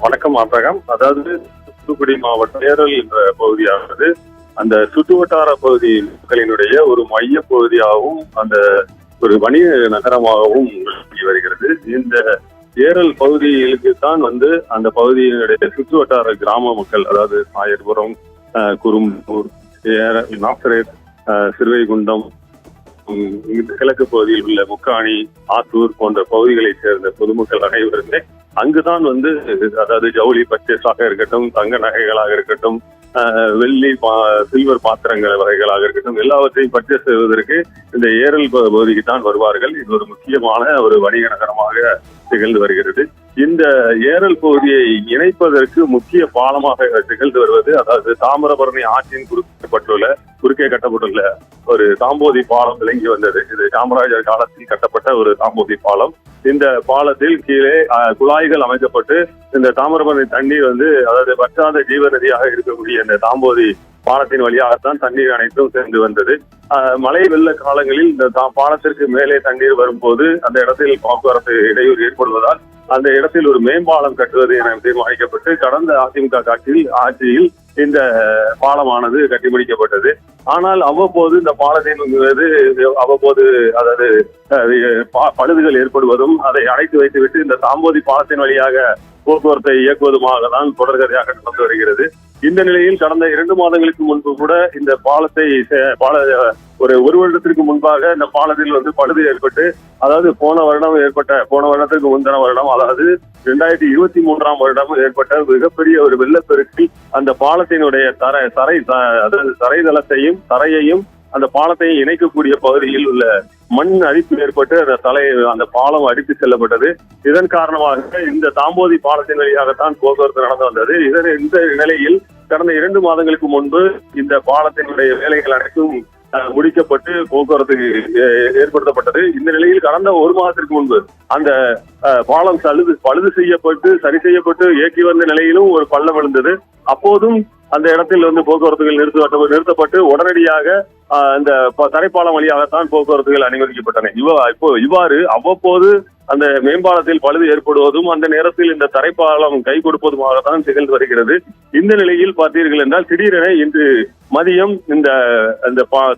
வணக்கம் ஆபிரகாம். அதாவது தூத்துக்குடி மாவட்ட ஏரல் என்ற பகுதியானது அந்த சுற்றுவட்டார பகுதி மக்களினுடைய ஒரு மைய பகுதியாகவும் அந்த ஒரு வணிக நகரமாகவும் வருகிறது. இந்த ஏரல் பகுதிகளுக்கு தான் அந்த பகுதியினுடைய சுற்றுவட்டார கிராம மக்கள், அதாவது சாயர்புரம், குறும்பூர், நாசரேத், சிறுவைகுண்டம், கிழக்கு பகுதியில் உள்ள முக்காணி, ஆத்தூர் போன்ற பகுதிகளைச் சேர்ந்த பொதுமக்கள் அனைவருமே அங்குதான் அதாவது ஜவுளி பர்ச்சேஸாக இருக்கட்டும், தங்க நகைகளாக இருக்கட்டும், வெள்ளி சில்வர் பாத்திரங்கள் வகைகளாக இருக்கட்டும், எல்லாவற்றையும் பர்ச்சேஸ் செய்வதற்கு இந்த ஏரல் பகுதிக்கு தான் வருவார்கள். இது ஒரு முக்கியமான ஒரு வணிக நகரமாக திகழ்ந்து வருகிறது. இந்த ஏரல் பகுதியை இணைப்பதற்கு முக்கிய பாலமாக திகழ்ந்து வருவது, அதாவது தாமிரபரணி ஆற்றின் குறுக்கே கட்டப்பட்டுள்ள ஒரு தாம்போதி பாலம் விளங்கி வந்தது. இது காமராஜர் காலத்தில் கட்டப்பட்ட ஒரு தாம்போதி பாலம். இந்த பாலத்தில் கீழே குழாய்கள் அமைக்கப்பட்டு இந்த தாமிரபரணி தண்ணீர் அதாவது வற்றாத ஜீவ நதியாக இருக்கக்கூடிய இந்த தாம்போதி பாலத்தின் வழியாகத்தான் தண்ணீர் அனைத்தும் சேர்ந்து வந்தது. மழை வெள்ள காலங்களில் இந்த பாலத்திற்கு மேலே தண்ணீர் வரும்போது அந்த இடத்தில் போக்குவரத்து இடையூறு ஏற்படுவதால் அந்த இடத்தில் ஒரு மேம்பாலம் கட்டுவது என தீர்மானிக்கப்பட்டு கடந்த அதிமுக ஆட்சியில் இந்த பாலமானது கட்டி முடிக்கப்பட்டது. ஆனால் அவ்வப்போது இந்த பாலத்தின் அவ்வப்போது அதாவது பழுதுகள் ஏற்படுவதும் அதை அடைத்து வைத்துவிட்டு இந்த தாம்போதி பாலத்தின் வழியாக போக்குவரத்தை இயக்குவதுமாக தான் தொடர்கதையாக நடந்து வருகிறது. இந்த நிலையில் கடந்த 2 மாதங்களுக்கு முன்பு கூட இந்த பாலத்தை ஒரு வருடத்திற்கு முன்பாக இந்த பாலத்தில் பழுது ஏற்பட்டு, அதாவது போன வருடத்திற்கு முந்தின வருடம், அதாவது 2023ஆம் வருடம் ஏற்பட்ட மிகப்பெரிய ஒரு வெள்ளப்பெருக்கில் அந்த பாலத்தினுடைய தரையையும் அந்த பாலத்தை இணைக்கக்கூடிய பகுதியில் உள்ள மண் அரிப்பு ஏற்பட்டு அந்த பாலம் அடித்து செல்லப்பட்டது. இதன் காரணமாக இந்த தாம்போதி பாலத்தின் வழியாகத்தான் போக்குவரத்து நடந்து வந்தது. இந்த நிலையில் கடந்த 2 மாதங்களுக்கு முன்பு இந்த பாலத்தினுடைய வேலைகள் அனைத்தும் முடிக்கப்பட்டு போக்குவரத்து ஏற்படுத்தப்பட்டது. இந்த நிலையில் கடந்த 1 மாதத்திற்கு முன்பு அந்த பாலம் பழுது செய்யப்பட்டு சரி செய்யப்பட்டு இயக்கி வந்த நிலையிலும் ஒரு பள்ளம் விழுந்தது. அப்போதும் அந்த இடத்தில் போக்குவரத்துகள் நிறுத்தப்பட்டு உடனடியாக அந்த தரைப்பாலம் வழியாகத்தான் போக்குவரத்துகள் அனுமதிக்கப்பட்டன. இவ்வாறு அவ்வப்போது அந்த மேம்பாலத்தில் பழுது ஏற்படுவதும் அந்த நேரத்தில் இந்த தரைப்பாலம் கை கொடுப்பதுமாகத்தான் திகழ்ந்து வருகிறது. இந்த நிலையில் பார்த்தீர்கள் என்றால் திடீரென இன்று மதியம் இந்த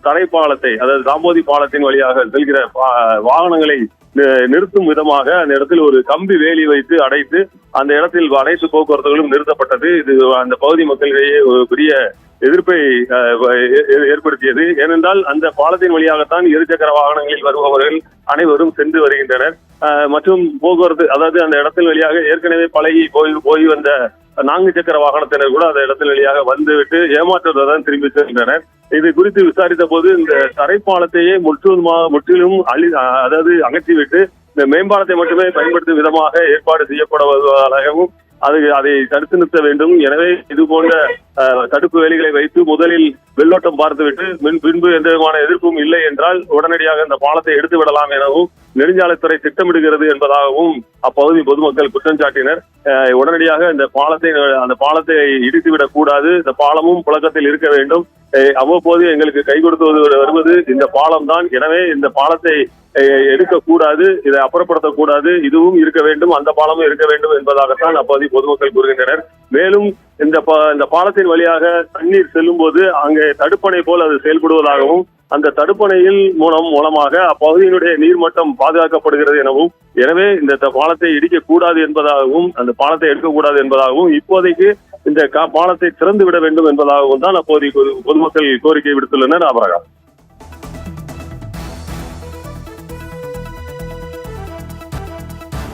தரைப்பாலத்தை, அதாவது தாம்போதி பாலத்தின் வழியாக செல்கிற வாகனங்களை நிறுத்தும் விதமாக அந்த இடத்தில் ஒரு கம்பி வேலி வைத்து அடைத்து அந்த இடத்தில் அனைத்து போக்குவரத்துகளும் நிறுத்தப்பட்டது. இது அந்த பகுதி மக்களிடையே ஒரு பெரிய எதிர்ப்பை ஏற்படுத்தியது. ஏனென்றால் அந்த பாலத்தின் வழியாகத்தான் இருசக்கர வாகனங்களில் வருபவர்கள் அனைவரும் சென்று வருகின்றனர். மற்றும் போக்குவரத்து, அதாவது அந்த இடத்தின் வழியாக ஏற்கனவே பழகி போய் வந்த 4 சக்கர வாகனத்தினர் கூட அந்த இடத்தின் வழியாக வந்துவிட்டு ஏமாற்றுவதுதான் திரும்பி சென்றனர். இது குறித்து விசாரித்த போது இந்த தரைப்பாலத்தையே முற்றிலும் அதாவது அகற்றிவிட்டு இந்த மேம்பாலத்தை மட்டுமே பயன்படுத்தும் விதமாக ஏற்பாடு செய்யப்படுவதாகவும் அதை தடுத்து நிறுத்த வேண்டும். எனவே இது போன்ற தடுப்பு வேலைகளை வைத்து முதலில் வெள்ளோட்டம் பார்த்துவிட்டு பின்பு எந்த விதமான எதிர்ப்பும் இல்லை என்றால் உடனடியாக இந்த பாலத்தை எடுத்து விடலாம் எனவும் நெடுஞ்சாலைத்துறை திட்டமிடுகிறது என்பதாகவும் அப்பகுதி பொதுமக்கள் குற்றம் சாட்டினர். உடனடியாக அந்த பாலத்தை இடித்துவிடக் கூடாது, இந்த பாலமும் புழக்கத்தில் இருக்க வேண்டும். அவ்வப்போது எங்களுக்கு கை கொடுத்து வருவது இந்த பாலம் தான். எனவே இந்த பாலத்தை எடுக்கக்கூடாது, இதை அப்புறப்படுத்தக்கூடாது, இதுவும் இருக்க வேண்டும், அந்த பாலமும் இருக்க வேண்டும் என்பதாகத்தான் அப்போது பொதுமக்கள் கூறுகின்றனர். மேலும் இந்த பாலத்தின் வழியாக தண்ணீர் செல்லும் போது அங்கே தடுப்பணை போல் அது செயல்படுவதாகவும் அந்த தடுப்பணையில் மூலமாக அப்பகுதியினுடைய நீர்மட்டம் பாதுகாக்கப்படுகிறது எனவும், எனவே இந்த பாலத்தை இடிக்கக்கூடாது என்பதாகவும் அந்த பாலத்தை எடுக்கக்கூடாது என்பதாகவும் இப்போதைக்கு இந்த பாலத்தை திறந்து விட வேண்டும் என்பதாகவும் தான் அப்போது பொதுமக்கள் கோரிக்கை விடுத்துள்ளனர். ஆபிரகாம்.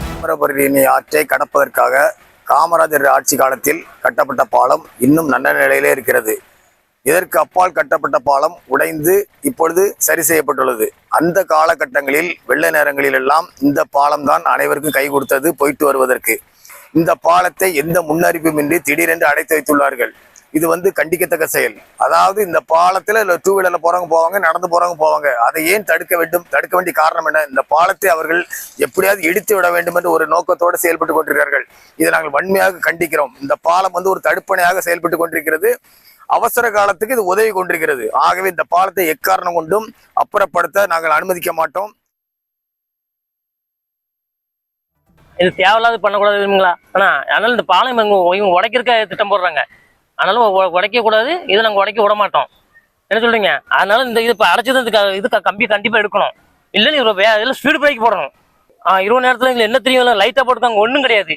தாமிரபரணி ஆற்றை கடப்பதற்காக காமராஜர் ஆட்சி காலத்தில் கட்டப்பட்ட பாலம் இன்னும் நல்ல நிலையிலே இருக்கிறது. இதற்கு அப்பால் கட்டப்பட்ட பாலம் உடைந்து இப்பொழுது சரி செய்யப்பட்டுள்ளது. அந்த காலகட்டங்களில் வெள்ள நேரங்களில் எல்லாம் இந்த பாலம் தான் அனைவருக்கும் கை கொடுத்தது போயிட்டு வருவதற்கு. இந்த பாலத்தை எந்த முன்னறிவிப்புமின்றி திடீரென்று அடைத்து வைத்துள்ளார்கள். இது கண்டிக்கத்தக்க செயல். அதாவது இந்த பாலத்துல 2 வீலர்ல போவாங்க, நடந்து போவாங்க. அதை ஏன் தடுக்க வேண்டிய காரணம் என்ன? இந்த பாலத்தை அவர்கள் எப்படியாவது இடித்து விட வேண்டும் என்று ஒரு நோக்கத்தோடு செயல்பட்டு கொண்டிருக்கிறார்கள். இதை நாங்கள் வன்மையாக கண்டிக்கிறோம். இந்த பாலம் ஒரு தடுப்பணையாக செயல்பட்டு கொண்டிருக்கிறது. அவசர காலத்துக்கு இது உதவி கொண்டிருக்கிறது. ஆகவே இந்த பாலத்தை எக்காரணம் கொண்டும் அப்புறப்படுத்த நாங்கள் அனுமதிக்க மாட்டோம். இது தேவையில்லாத பண்ணக்கூடாதுங்களா ஆனா அதனால இந்த பாலம் இவங்க உடைக்கிறக்க திட்டம் போடுறாங்க. அதனால உடைக்க கூடாது, இதை நாங்கள் உடைக்க விட மாட்டோம். என்ன சொல்றீங்க? அதனால இந்த இது இப்போ அடைச்சது இது கம்பி கண்டிப்பா எடுக்கணும். இல்லைன்னு இதில் ஸ்பீடு பிரேக் போடணும். 20 நேரத்தில் எங்களுக்கு என்ன தெரியும், லைட்டாக போட்டுக்காங்க, ஒன்றும் கிடையாது.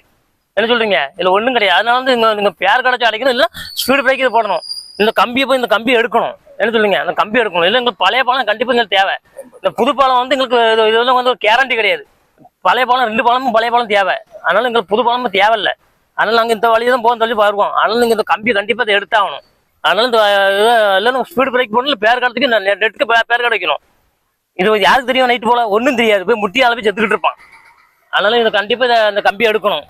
என்ன சொல்றீங்க? இதில் ஒன்றும் கிடையாது. அதனால வந்து நீங்க பேர் கடைச்சி அடைக்கணும், இல்லை ஸ்பீடு பிரேக் இது போடணும். இந்த கம்பியை போய் இந்த கம்பி எடுக்கணும். என்ன சொல்றீங்க? அந்த கம்பி எடுக்கணும். இல்லை எங்களுக்கு பழைய பாலம் கண்டிப்பாக எங்களுக்கு தேவை. இந்த புது பாலம் வந்து எங்களுக்கு இதெல்லாம் வந்து ஒரு கேரண்டி கிடையாது. பழைய பாலம் 2 பாலமும் பழைய பாலம் தேவை. அதனால எங்களுக்கு புது பாலமும் தேவையில்லை. அதனால நாங்கள் இந்த வழியை தான் போக சொல்லி வருவோம். அதனால நீங்கள் இந்த கம்பி கண்டிப்பாக இதை எடுத்தாகணும். அதனால இந்த எல்லாம் ஸ்பீடு பிரேக் போடணும், பேர் கடத்துக்கு நெட்டுக்கு பேர் கிடைக்கணும். இது யாருக்கு தெரியும்? நைட்டு போல ஒன்றும் தெரியாது, போய் முட்டி அளவு செத்துக்கிட்டு இருப்பான். அதனால இதை கண்டிப்பாக இந்த கம்பி எடுக்கணும்.